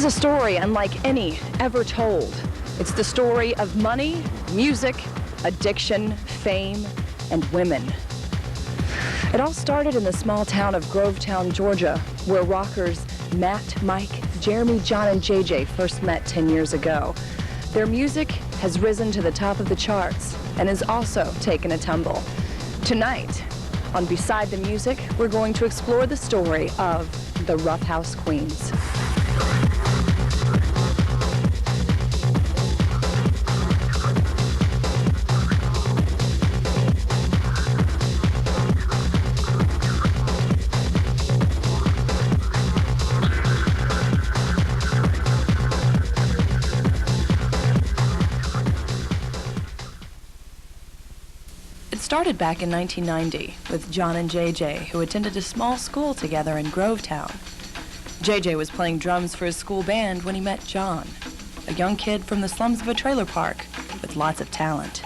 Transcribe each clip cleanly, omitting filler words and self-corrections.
is a story unlike any ever told. It's the story of money, music, addiction, fame, and women. It all started in the small town of Grovetown, Georgia, where rockers Matt, Mike, Jeremy, John, and JJ first met 10 years ago. Their music has risen to the top of the charts and has also taken a tumble. Tonight, on Beside the Music, we're going to explore the story of the Rough House Queens. It started back in 1990 with John and JJ, who attended a small school together in Grovetown. JJ was playing drums for his school band when he met John, a young kid from the slums of a trailer park with lots of talent.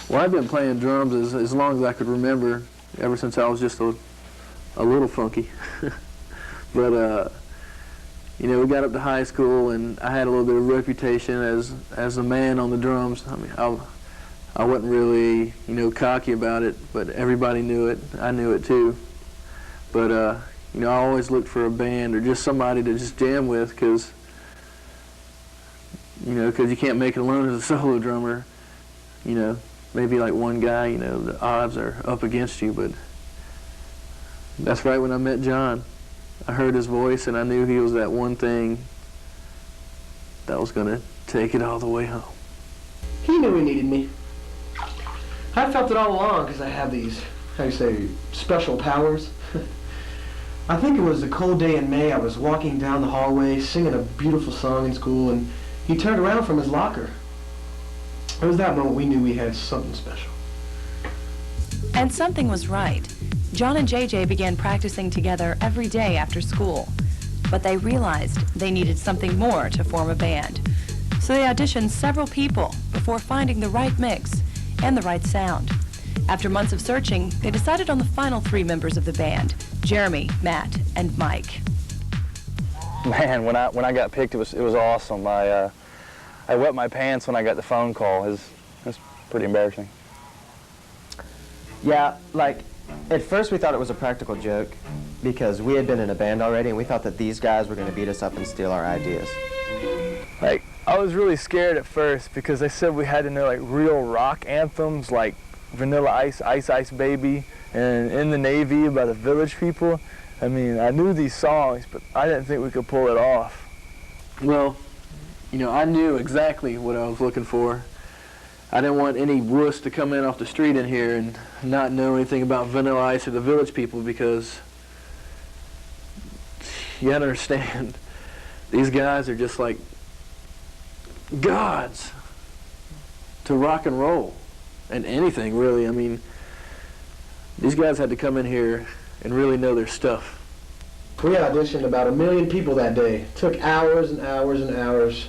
Well, I've been playing drums as long as I could remember, ever since I was just a little funky. But, you know, we got up to high school, and I had a little bit of reputation as a man on the drums. I mean, I wasn't really, you know, cocky about it, but everybody knew it. I knew it too. But, you know, I always looked for a band or just somebody to just jam with, because, you know, because you can't make it alone as a solo drummer. You know, maybe like one guy, you know, the odds are up against you, but that's right when I met John. I heard his voice and I knew he was that one thing that was going to take it all the way home. He knew he needed me. I felt it all along because I have these, how you say, special powers. I think it was a cold day in May. I was walking down the hallway singing a beautiful song in school, and he turned around from his locker. It was that moment we knew we had something special. And something was right. John and JJ began practicing together every day after school, but they realized they needed something more to form a band. So they auditioned several people before finding the right mix and the right sound. After months of searching, they decided on the final three members of the band, Jeremy, Matt, and Mike. Man, when I got picked, it was awesome. I wet my pants when I got the phone call. It was pretty embarrassing. Yeah, like, at first we thought it was a practical joke because we had been in a band already and we thought that these guys were going to beat us up and steal our ideas. Like, I was really scared at first because they said we had to know like real rock anthems like Vanilla Ice, Ice Ice Baby, and In the Navy by the Village People. I mean, I knew these songs, but I didn't think we could pull it off. Well, you know, I knew exactly what I was looking for. I didn't want any wuss to come in off the street in here and not know anything about Vanilla Ice or the Village People, because you gotta understand, these guys are just like gods to rock and roll and anything really. I mean, these guys had to come in here and really know their stuff. We auditioned about 1 million people that day. It took hours and hours and hours.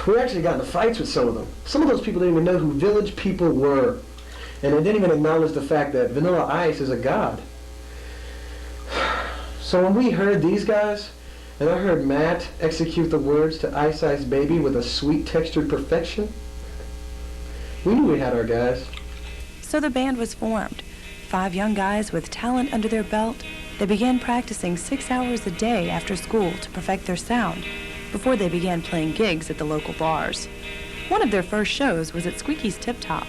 We actually got into fights with some of them. Some of those people didn't even know who Village People were, and they didn't even acknowledge the fact that Vanilla Ice is a god. So when we heard these guys, and I heard Matt execute the words to Ice Ice Baby with a sweet textured perfection, we knew we had our guys. So the band was formed. 5 young guys with talent under their belt. They began practicing 6 hours a day after school to perfect their sound before they began playing gigs at the local bars. One of their first shows was at Squeaky's Tip Top,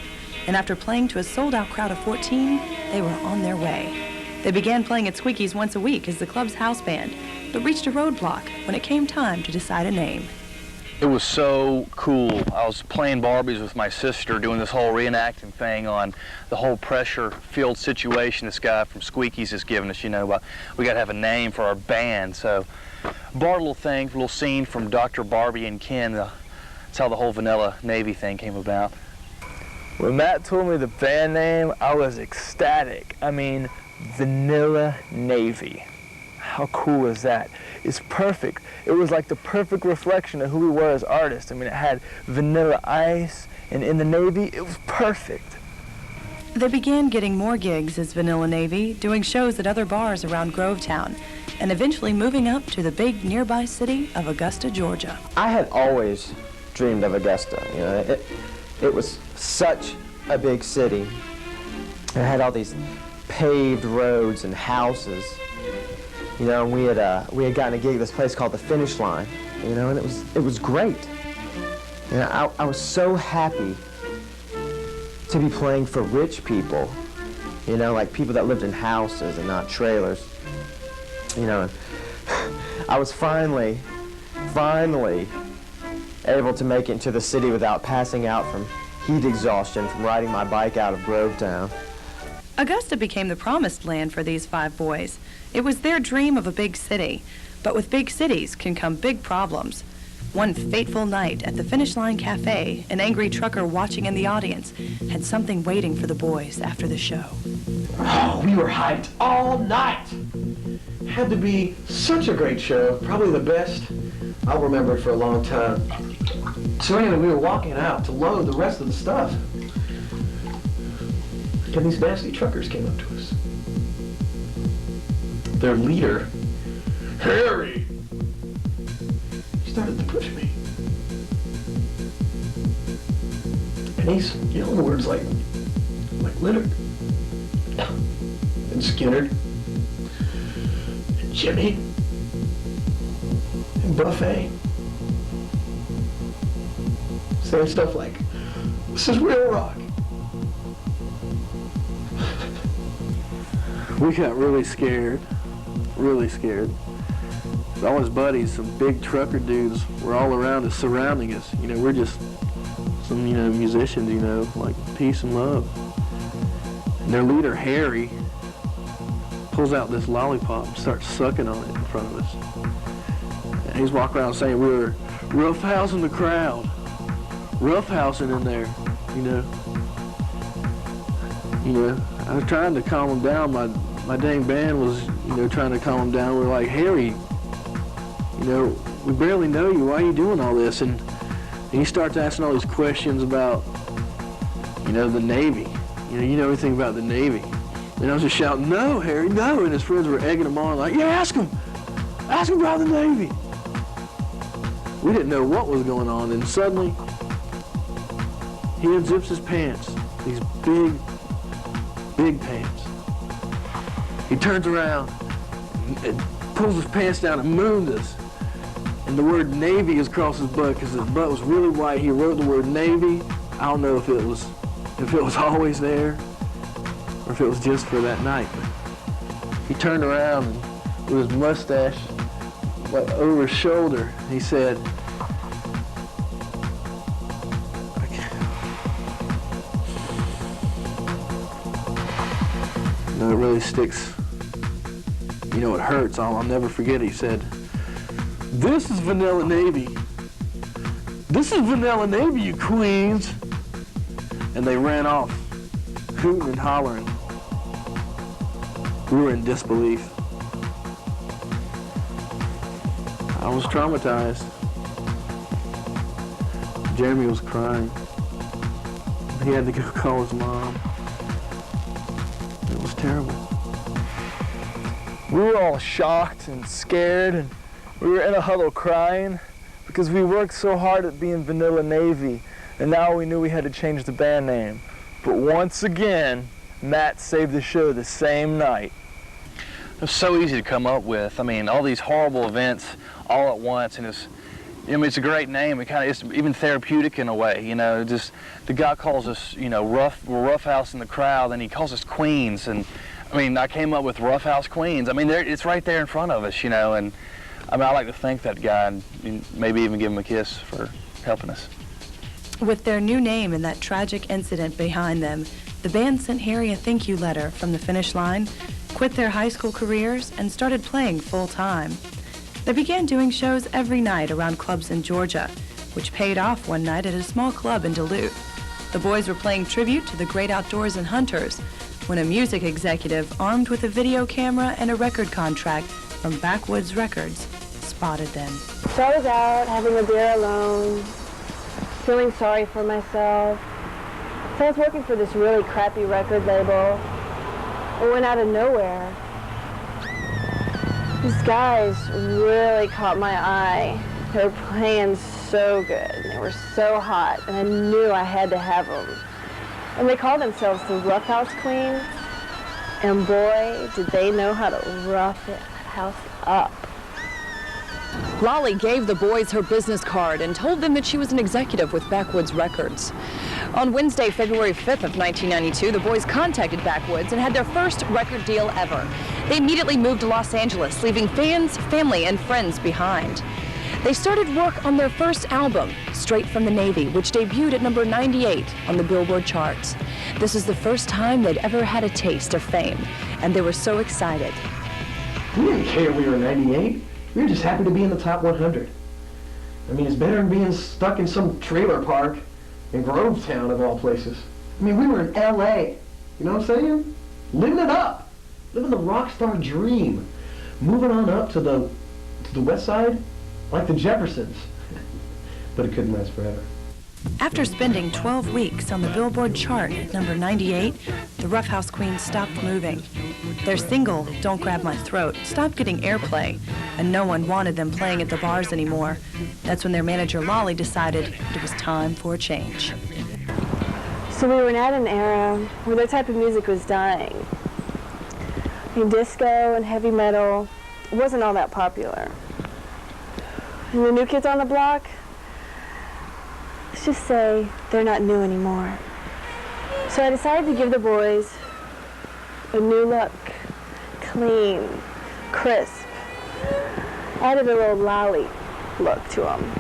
and after playing to a sold-out crowd of 14, they were on their way. They began playing at Squeaky's once a week as the club's house band, but reached a roadblock when it came time to decide a name. It was so cool. I was playing Barbies with my sister, doing this whole reenacting thing on the whole pressure-filled situation this guy from Squeaky's has given us. You know, we got to have a name for our band. So, brought a little thing, a little scene from Dr. Barbie and Ken. That's how the whole Vanilla Navy thing came about. When Matt told me the band name, I was ecstatic. I mean, Vanilla Navy. How cool is that? It's perfect. It was like the perfect reflection of who we were as artists. I mean, it had Vanilla Ice, and In the Navy, it was perfect. They began getting more gigs as Vanilla Navy, doing shows at other bars around Grovetown. and eventually moving up to the big nearby city of Augusta, Georgia. I had always dreamed of Augusta. You know, it was such a big city. It had all these paved roads and houses. You know, and we had gotten a gig at this place called the Finish Line. You know, and it was great. You know, I was so happy to be playing for rich people. You know, like people that lived in houses and not trailers. You know, and I was finally able to make it into the city without passing out from heat exhaustion from riding my bike out of Grovetown. Augusta became the promised land for these 5 boys. It was their dream of a big city, but with big cities can come big problems. One fateful night at the Finish Line Cafe, an angry trucker watching in the audience had something waiting for the boys after the show. Oh, we were hyped all night. Had to be such a great show, probably the best I'll remember it for a long time. So anyway, we were walking out to load the rest of the stuff. And these nasty truckers came up to us. Their leader, Harry, he started to push me. And he's yelling words like Leonard, and Skinner, and Jimmy, and Buffet. Saying stuff like, "This is real rock." We got really scared. All his buddies, some big trucker dudes, were all around us, surrounding us. You know, we're just some, you know, musicians, you know, like peace and love. And their leader, Harry, pulls out this lollipop and starts sucking on it in front of us. And he's walking around saying we were roughhousing the crowd, roughhousing in there, you know. You know, I was trying to calm him down. My dang band was, you know, trying to calm him down. We're like, Harry, you know, we barely know you. Why are you doing all this? And he starts asking all these questions about, you know, the Navy. You know everything about the Navy. And I was just shouting, "No, Harry, no!" And his friends were egging him on, like, "Yeah, ask him about the Navy." We didn't know what was going on, and suddenly he unzips his pants, these big pants. He turns around and pulls his pants down and moons us. And the word Navy is across his butt because his butt was really white. He wrote the word Navy. I don't know if it was always there or if it was just for that night. He turned around and with his mustache over his shoulder, he said, "You know, it really sticks. You know, it hurts. I'll never forget it." He said, "This is Vanilla Navy. This is Vanilla Navy, you queens." And they ran off, hooting and hollering. We were in disbelief. I was traumatized. Jeremy was crying. He had to go call his mom. It was terrible. We were all shocked and scared, and we were in a huddle crying because we worked so hard at being Vanilla Navy, and now we knew we had to change the band name. But once again, Matt saved the show the same night. It was so easy to come up with. I mean, all these horrible events all at once, and it's a great name. It's even therapeutic in a way, you know. Just the guy calls us, you know, we're roughhousing the crowd, and he calls us queens, and I mean, I came up with Roughhouse Queens. I mean, it's right there in front of us, you know, and I mean, I like to thank that guy and maybe even give him a kiss for helping us. With their new name and that tragic incident behind them, the band sent Harry a thank you letter from the Finish Line, quit their high school careers, and started playing full-time. They began doing shows every night around clubs in Georgia, which paid off one night at a small club in Duluth. The boys were playing tribute to the great outdoors and hunters when a music executive armed with a video camera and a record contract from Backwoods Records spotted them. So I was out having a beer alone, feeling sorry for myself. So I was working for this really crappy record label. It went out of nowhere. These guys really caught my eye. They were playing so good. They were so hot, and I knew I had to have them. And they called themselves the Rough House Queens. And boy, did they know how to rough it house up. Lolly gave the boys her business card and told them that she was an executive with Backwoods Records. On Wednesday, February 5th of 1992, the boys contacted Backwoods and had their first record deal ever. They immediately moved to Los Angeles, leaving fans, family, and friends behind. They started work on their first album, Straight from the Navy, which debuted at number 98 on the Billboard charts. This is the first time they'd ever had a taste of fame, and they were so excited. We didn't care we were 98. We were just happy to be in the top 100. I mean, it's better than being stuck in some trailer park in Grovetown, of all places. I mean, we were in L.A., you know what I'm saying? Living it up. Living the rock star dream. Moving on up to the west side, like the Jeffersons. But it couldn't last forever. After spending 12 weeks on the Billboard chart at number 98, the Rough House Queens stopped moving. Their single, Don't Grab My Throat, stopped getting airplay, and no one wanted them playing at the bars anymore. That's when their manager, Lolly, decided it was time for a change. So we were at an era where that type of music was dying. I mean, disco and heavy metal wasn't all that popular. And the new kids on the block, let's just say they're not new anymore. So I decided to give the boys a new look, clean, crisp. I added a little Lolly look to them.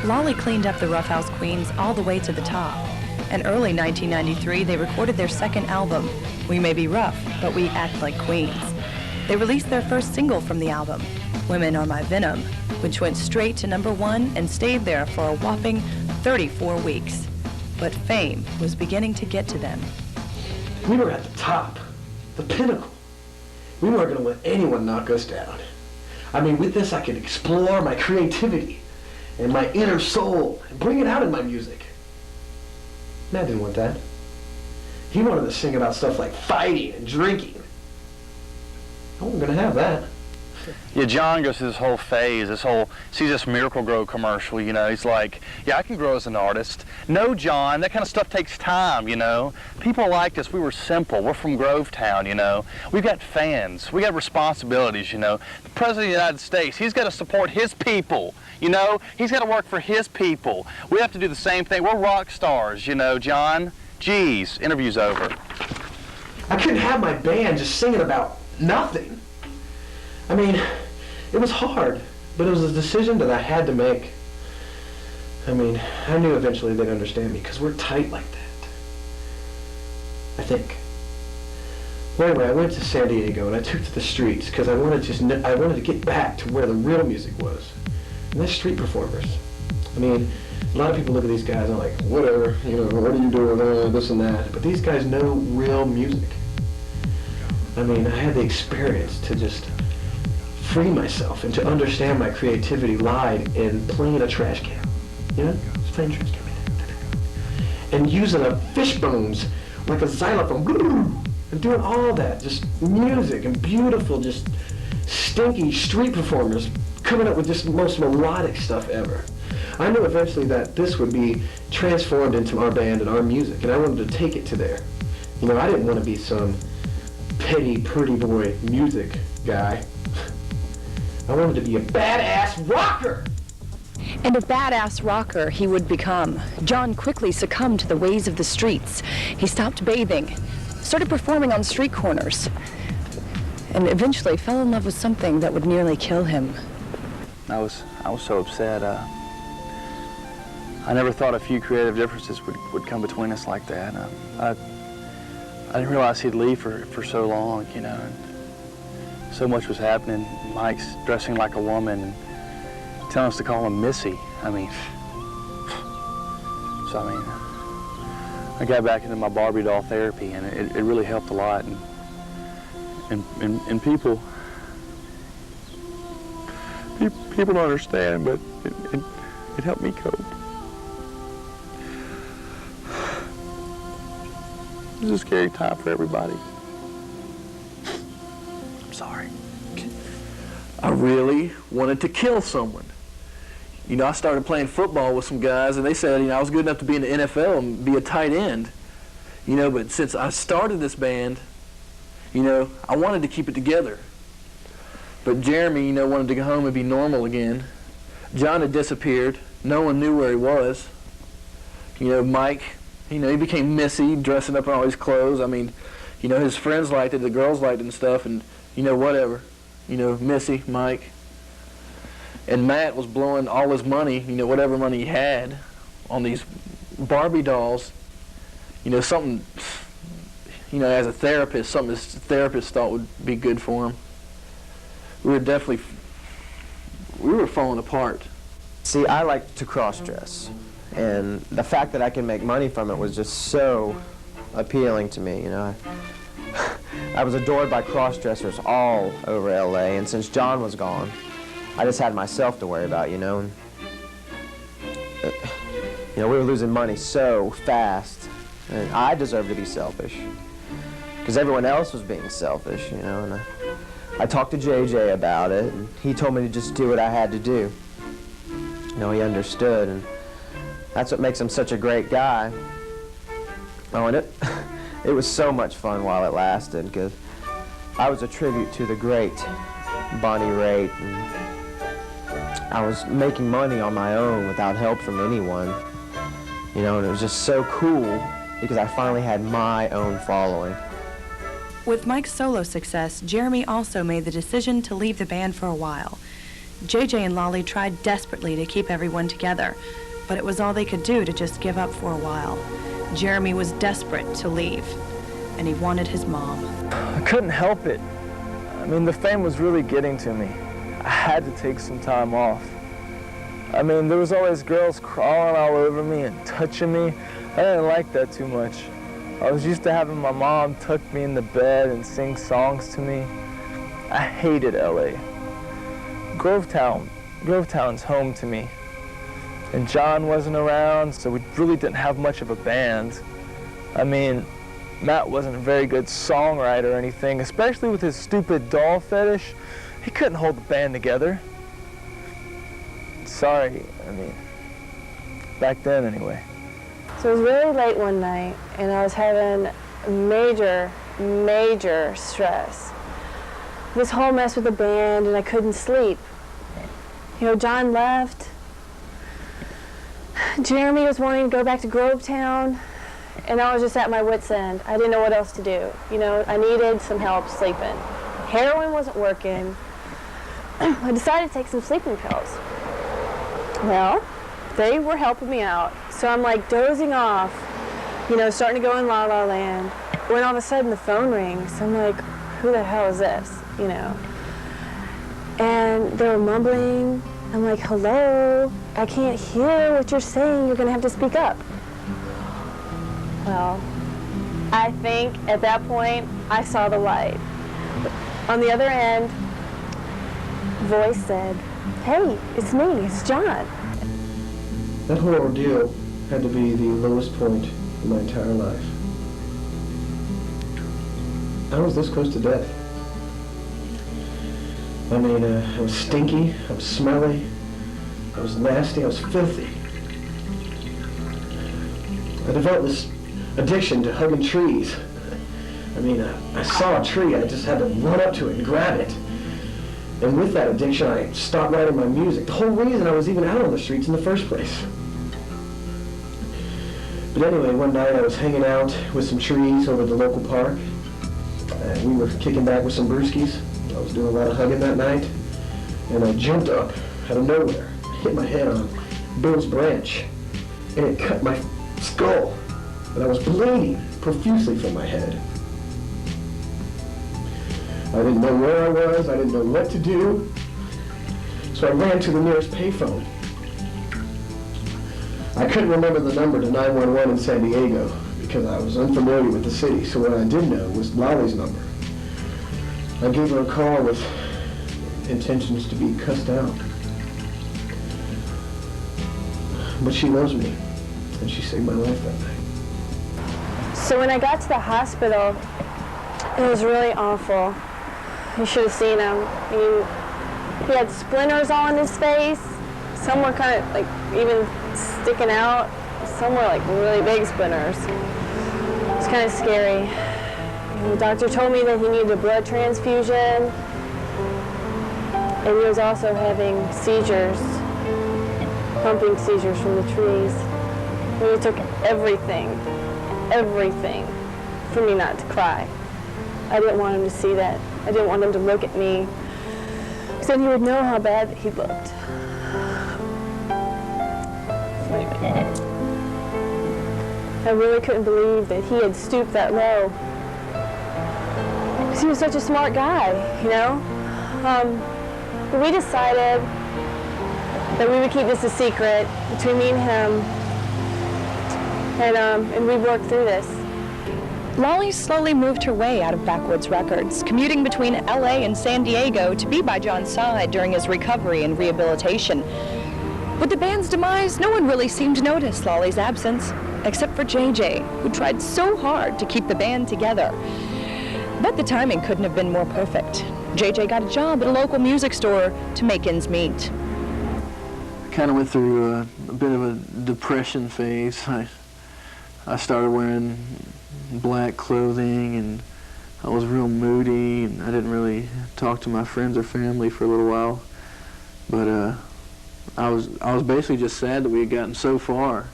Lolly cleaned up the Rough House Queens all the way to the top. In early 1993, they recorded their second album, We May Be Rough, But We Act Like Queens. They released their first single from the album, Women Are My Venom, which went straight to number 1 and stayed there for a whopping 34 weeks. But fame was beginning to get to them. We were at the top, the pinnacle. We weren't going to let anyone knock us down. I mean, with this, I could explore my creativity and my inner soul and bring it out in my music. Matt didn't want that. He wanted to sing about stuff like fighting and drinking. I wasn't going to have that. Yeah, John goes through this whole phase, sees this Miracle Grow commercial, you know, he's like, yeah, I can grow as an artist. No, John, that kind of stuff takes time, you know. People liked us, we were simple, we're from Grovetown, you know. We've got fans, we got responsibilities, you know. The President of the United States, he's got to support his people, you know. He's got to work for his people. We have to do the same thing. We're rock stars, you know, John. Geez, interview's over. I couldn't have my band just singing about nothing. I mean, it was hard, but it was a decision that I had to make. I mean, I knew eventually they'd understand me because we're tight like that. I think. Well, anyway, I went to San Diego and I took to the streets because I wanted to get back to where the real music was. And that's street performers. I mean, a lot of people look at these guys and are like, whatever, you know, what are you doing, this and that. But these guys know real music. I mean, I had the experience to just free myself and to understand my creativity lied in playing a trash can. You know? Just playing a trash can. And using a fish bones like a xylophone. And doing all that. Just music and beautiful, just stinky street performers coming up with just the most melodic stuff ever. I knew eventually that this would be transformed into our band and our music, and I wanted to take it to there. You know, I didn't want to be some petty, pretty boy music guy. I wanted to be a badass rocker! And a badass rocker he would become. John quickly succumbed to the ways of the streets. He stopped bathing, started performing on street corners, and eventually fell in love with something that would nearly kill him. I was so upset. I never thought a few creative differences would come between us like that. I didn't realize he'd leave for so long, you know. So much was happening. Mike's dressing like a woman and telling us to call him Missy. I mean, I got back into my Barbie doll therapy, and it really helped a lot. And people don't understand, but it helped me cope. It was a scary time for everybody. I'm sorry. I really wanted to kill someone. You know, I started playing football with some guys, and they said, you know, I was good enough to be in the NFL and be a tight end. You know, but since I started this band, you know, I wanted to keep it together. But Jeremy, you know, wanted to go home and be normal again. John had disappeared. No one knew where he was. You know, Mike, you know, he became Missy, dressing up in all his clothes. I mean, you know, his friends liked it, the girls liked it and stuff, and, you know, whatever. You know, Missy, Mike. And Matt was blowing all his money, you know, whatever money he had, on these Barbie dolls. You know, something, you know, as a therapist, something his therapist thought would be good for him. We were falling apart. See, I like to cross-dress, and the fact that I can make money from it was just so appealing to me, you know. I was adored by cross-dressers all over LA, and since John was gone, I just had myself to worry about, you know. And, you know, we were losing money so fast, and I deserved to be selfish, because everyone else was being selfish, you know. And I talked to JJ about it, and he told me to just do what I had to do. You know, he understood, and that's what makes him such a great guy. Oh, and it was so much fun while it lasted, because I was a tribute to the great Bonnie Raitt, and I was making money on my own without help from anyone. You know, and it was just so cool, because I finally had my own following. With Mike's solo success, Jeremy also made the decision to leave the band for a while. JJ and Lolly tried desperately to keep everyone together, but it was all they could do to just give up for a while. Jeremy was desperate to leave, and he wanted his mom. I couldn't help it. I mean, the fame was really getting to me. I had to take some time off. I mean, there was always girls crawling all over me and touching me. I didn't like that too much. I was used to having my mom tuck me in the bed and sing songs to me. I hated LA. Grovetown's home to me. And John wasn't around, so we really didn't have much of a band. I mean, Matt wasn't a very good songwriter or anything, especially with his stupid doll fetish. He couldn't hold the band together. Sorry, I mean, back then anyway. So it was really late one night, and I was having major stress. This whole mess with the band, and I couldn't sleep. You know, John left. Jeremy was wanting to go back to Grovetown, and I was just at my wit's end. I didn't know what else to do. You know, I needed some help sleeping. Heroin wasn't working. I decided to take some sleeping pills. Well, they were helping me out. So I'm like dozing off, you know, starting to go in La La Land, when all of a sudden the phone rings. I'm like, who the hell is this, you know? And they were mumbling. I'm like, hello, I can't hear what you're saying. You're gonna have to speak up. Well, I think at that point, I saw the light. On the other end, voice said, hey, it's me, it's John. That whole ordeal had to be the lowest point in my entire life. I was this close to death. I mean, I was stinky, I was smelly, I was nasty, I was filthy. I developed this addiction to hugging trees. I mean, I saw a tree, I just had to run up to it and grab it. And with that addiction, I stopped writing my music. The whole reason I was even out on the streets in the first place. But anyway, one night I was hanging out with some trees over at the local park. We were kicking back with some brewskis. I was doing a lot of hugging that night. And I jumped up out of nowhere. I hit my head on Bill's branch. And it cut my skull. And I was bleeding profusely from my head. I didn't know where I was. I didn't know what to do. So I ran to the nearest payphone. I couldn't remember the number to 911 in San Diego because I was unfamiliar with the city, so what I did know was Lolly's number. I gave her a call with intentions to be cussed out. But she loves me, and she saved my life that night. So when I got to the hospital, it was really awful. You should have seen him. He had splinters all in his face. Some were kind of like even sticking out. Some were like really big splinters. It was kind of scary. And the doctor told me that he needed a blood transfusion. And he was also having seizures, pumping seizures from the trees. And it took everything for me not to cry. I didn't want him to see that. I didn't want him to look at me, because then he would know how bad he looked. I really couldn't believe that he had stooped that low, because he was such a smart guy, you know? But we decided that we would keep this a secret between me and him, and we worked through this. Lolly slowly moved her way out of Backwoods Records, commuting between LA and San Diego to be by John's side during his recovery and rehabilitation. With the band's demise, no one really seemed to notice Lolly's absence, except for JJ, who tried so hard to keep the band together. But the timing couldn't have been more perfect. JJ got a job at a local music store to make ends meet. I kind of went through a bit of a depression phase. I started wearing black clothing, and I was real moody, and I didn't really talk to my friends or family for a little while. But I was basically just sad that we had gotten so far.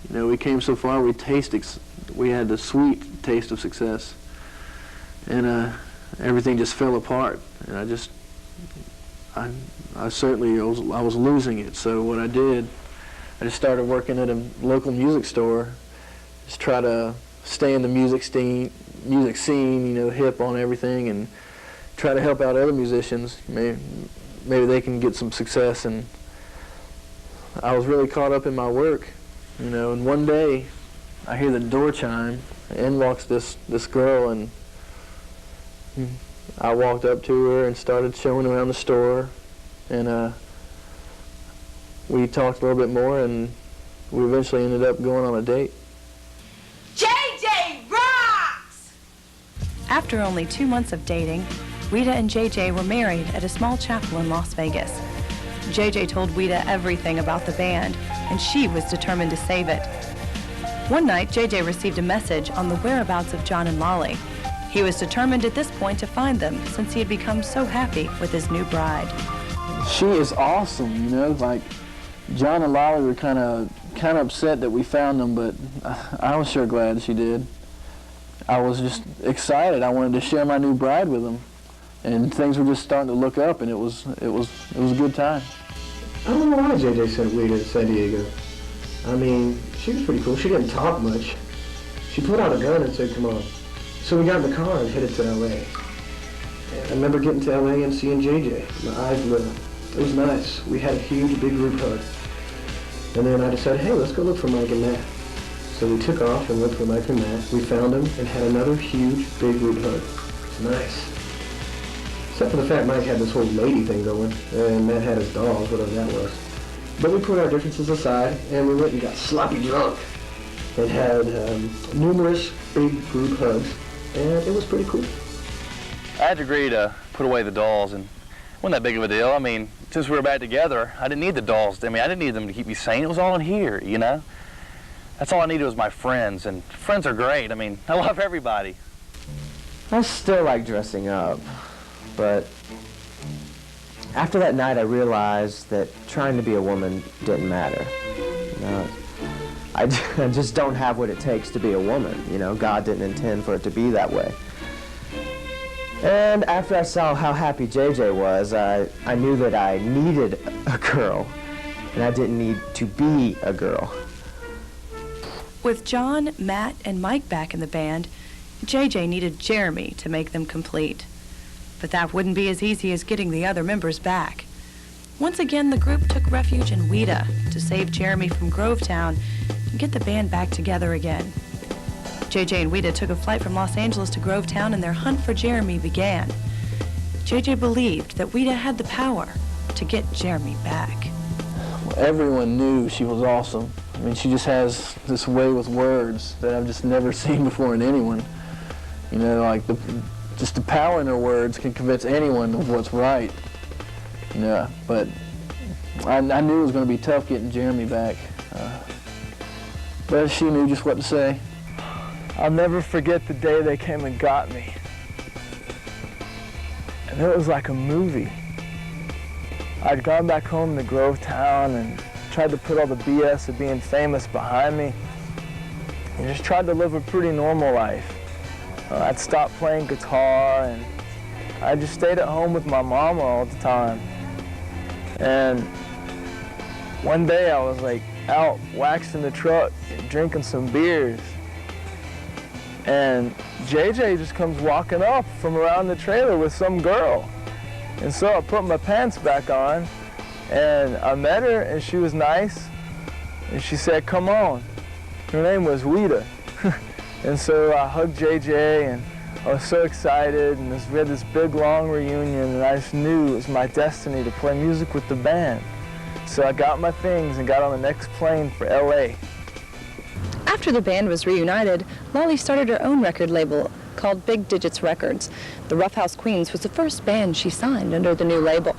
You know, we came so far. We had the sweet taste of success, and everything just fell apart. And I was losing it. So what I did, I just started working at a local music store, just try to stay in the music scene, you know, hip on everything, and try to help out other musicians. Maybe they can get some success. And I was really caught up in my work, you know. And one day, I hear the door chime. In walks this girl, and I walked up to her and started showing around the store, and we talked a little bit more, and we eventually ended up going on a date. JJ rocks! After only 2 months of dating, Ouida and JJ were married at a small chapel in Las Vegas. JJ told Ouida everything about the band, and she was determined to save it. One night, JJ received a message on the whereabouts of John and Lolly. He was determined at this point to find them, since he had become so happy with his new bride. She is awesome, you know. Like, John and Lolly were kind of upset that we found them, but I was sure glad she did. I was just excited. I wanted to share my new bride with them, and things were just starting to look up, and it was a good time. I don't know why JJ sent Ouida to San Diego. I mean, she was pretty cool. She didn't talk much. She pulled out a gun and said, "Come on." So we got in the car and headed to LA. And I remember getting to LA and seeing JJ. My eyes lit up. It was nice. We had a huge, big group hug. And then I decided, hey, let's go look for Mike and Matt. So we took off and looked for Mike and Matt. We found them and had another huge, big group hug. It's nice. Except for the fact Mike had this whole lady thing going, and Matt had his dolls, whatever that was. But we put our differences aside, and we went and got sloppy drunk and had numerous big group hugs, and it was pretty cool. I had to agree to put away the dolls, and it wasn't that big of a deal. I mean, since we were back together, I didn't need the dolls. I mean, I didn't need them to keep me sane. It was all in here, you know? That's all I needed was my friends, and friends are great. I mean, I love everybody. I still like dressing up, but after that night I realized that trying to be a woman didn't matter. You know, I just don't have what it takes to be a woman. You know, God didn't intend for it to be that way. And after I saw how happy JJ was, I knew that I needed a girl, and I didn't need to be a girl. With John, Matt, and Mike back in the band, JJ needed Jeremy to make them complete. But that wouldn't be as easy as getting the other members back. Once again, the group took refuge in Ouida to save Jeremy from Grovetown and get the band back together again. JJ and Ouida took a flight from Los Angeles to Grovetown, and their hunt for Jeremy began. JJ believed that Ouida had the power to get Jeremy back. Well, everyone knew she was awesome. I mean, she just has this way with words that I've just never seen before in anyone. You know, like just the power in her words can convince anyone of what's right. Yeah, but I knew it was going to be tough getting Jeremy back. But she knew just what to say. I'll never forget the day they came and got me. And it was like a movie. I'd gone back home to Grovetown and tried to put all the BS of being famous behind me and just tried to live a pretty normal life. I'd stopped playing guitar and I just stayed at home with my mama all the time. And one day I was like out waxing the truck and drinking some beers. And JJ just comes walking up from around the trailer with some girl. And so I put my pants back on and I met her and she was nice. And she said, come on. Her name was Wita. And so I hugged JJ and I was so excited and we had this big long reunion and I just knew it was my destiny to play music with the band. So I got my things and got on the next plane for LA. After the band was reunited, Lolly started her own record label called Big Digits Records. The Rough House Queens was the first band she signed under the new label.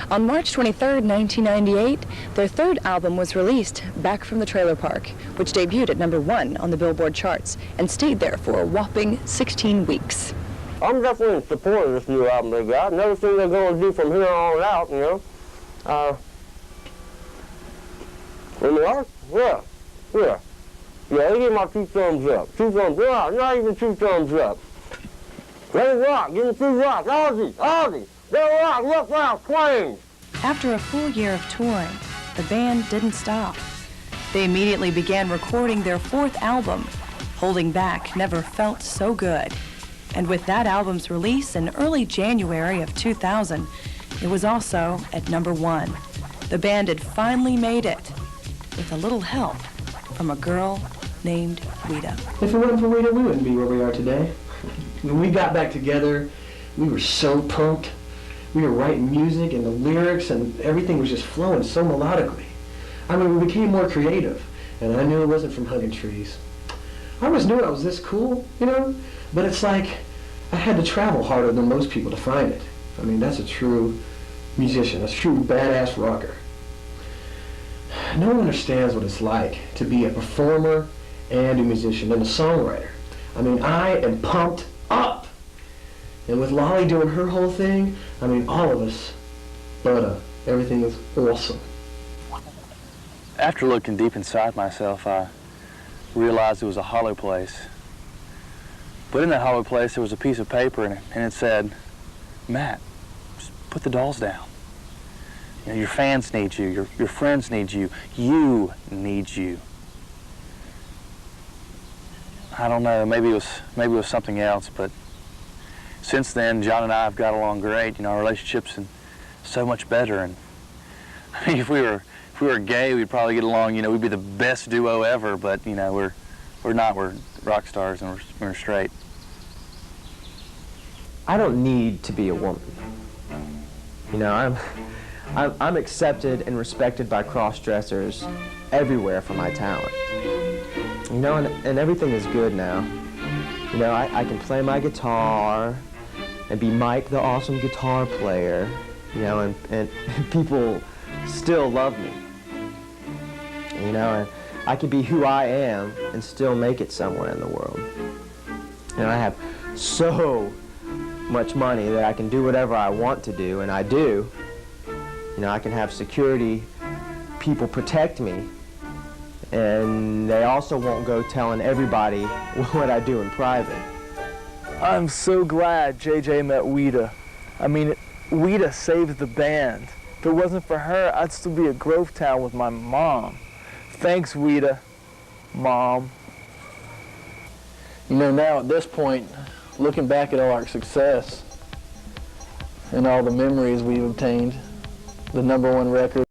On March 23, 1998, their third album was released, Back from the Trailer Park, which debuted at #1 on the Billboard charts and stayed there for a whopping 16 weeks. I'm definitely in support of this new album they got and everything they're going to do from here on out, you know. In the art? Yeah. Yeah, they give my 2 thumbs up. 2 thumbs up. Not even 2 thumbs up. Let it rock. Give me 2 rocks. Ozzy. Let it rock. Look out. Planes. After a full year of touring, the band didn't stop. They immediately began recording their 4th album, Holding Back Never Felt So Good. And with that album's release in early January of 2000, it was also at #1. The band had finally made it, with a little help from a girl named Wita. If it wasn't for Wita, we wouldn't be where we are today. When we got back together, we were so pumped. We were writing music and the lyrics and everything was just flowing so melodically. I mean, we became more creative, and I knew it wasn't from hugging trees. I always knew I was this cool, you know, but it's like I had to travel harder than most people to find it. I mean, that's a true musician, that's a true badass rocker. No one understands what it's like to be a performer and a musician and a songwriter. I mean, I am pumped up. And with Lolly doing her whole thing, I mean, all of us, but everything is awesome. After looking deep inside myself, I realized it was a hollow place. But in that hollow place, there was a piece of paper in it, and it said, Matt, just put the dolls down. You know, your fans need you, your friends need you, you need you. I don't know, maybe it was something else, but since then, John and I have got along great. You know, our relationship's so much better. And I mean, if we were gay, we'd probably get along. You know, we'd be the best duo ever. But you know, we're not. We're rock stars, and we're straight. I don't need to be a woman. You know, I'm accepted and respected by cross-dressers everywhere for my talent. You know, and everything is good now. You know, I can play my guitar and be Mike, the awesome guitar player, you know, and people still love me. You know, and I can be who I am and still make it somewhere in the world. You know, I have so much money that I can do whatever I want to do, and I do. You know, I can have security, people protect me, and they also won't go telling everybody what I do in private. I'm so glad JJ met Wita. I mean, Wita saved the band. If it wasn't for her, I'd still be at Grovetown with my mom. Thanks, Wita, Mom. You know, now at this point, looking back at all our success and all the memories we've obtained, the #1 record,